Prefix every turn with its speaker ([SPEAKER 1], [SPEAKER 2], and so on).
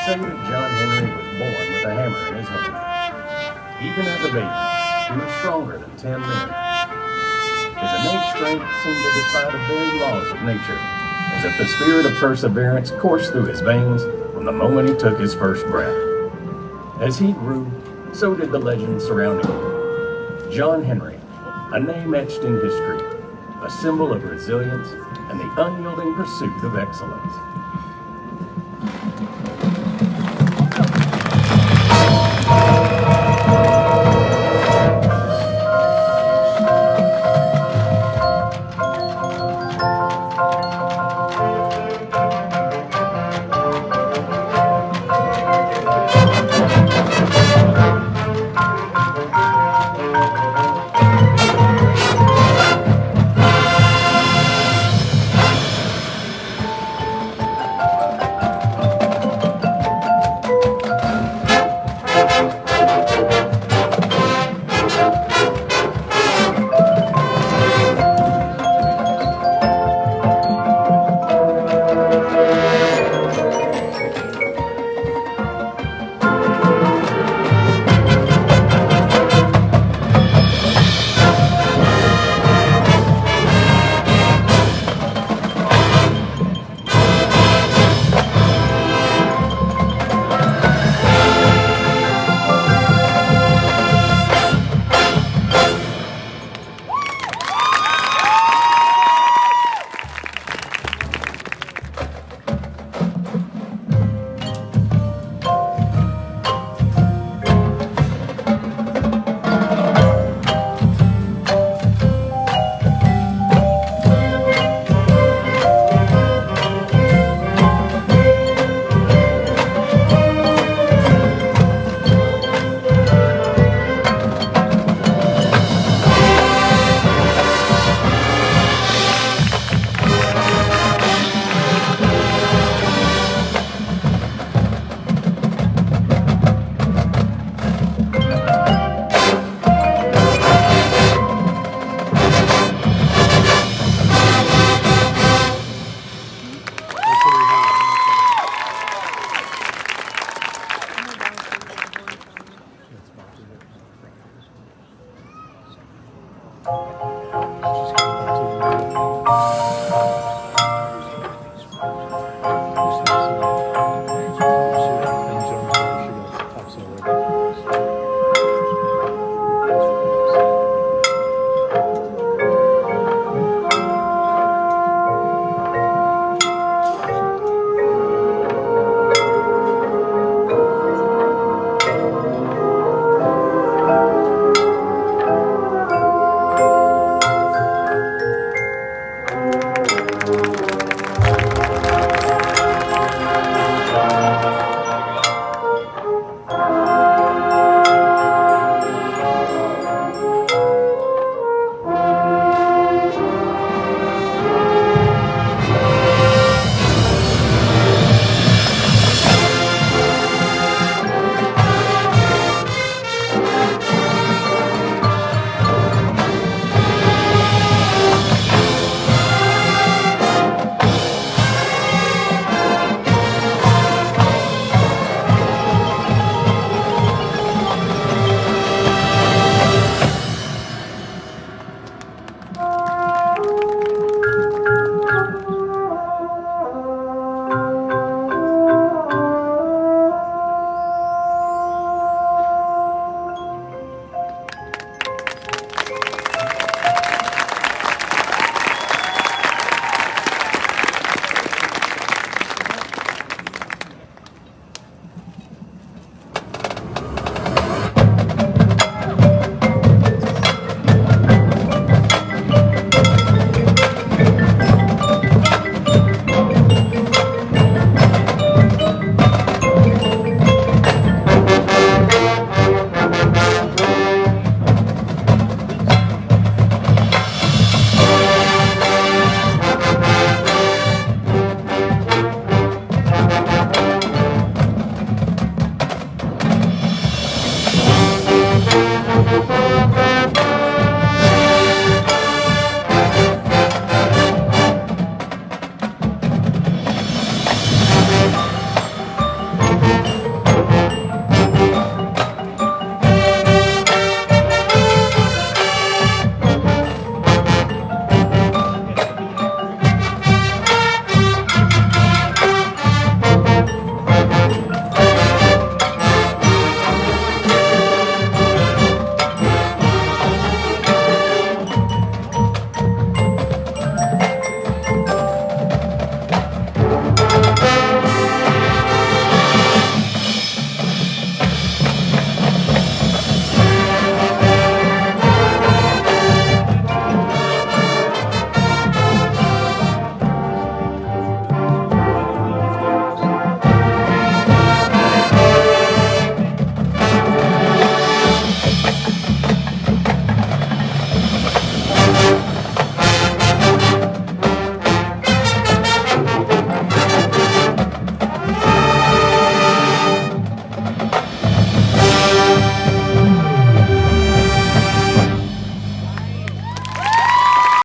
[SPEAKER 1] say that John Henry was born with a hammer in his hand. Even as a baby, he was stronger than 10 men. His innate strength seemed to defy the very laws of nature, as if the spirit of perseverance coursed through his veins from the moment he took his first breath. As he grew, so did the legends surrounding him. John Henry, a name etched in history, a symbol of resilience and the unyielding pursuit of excellence.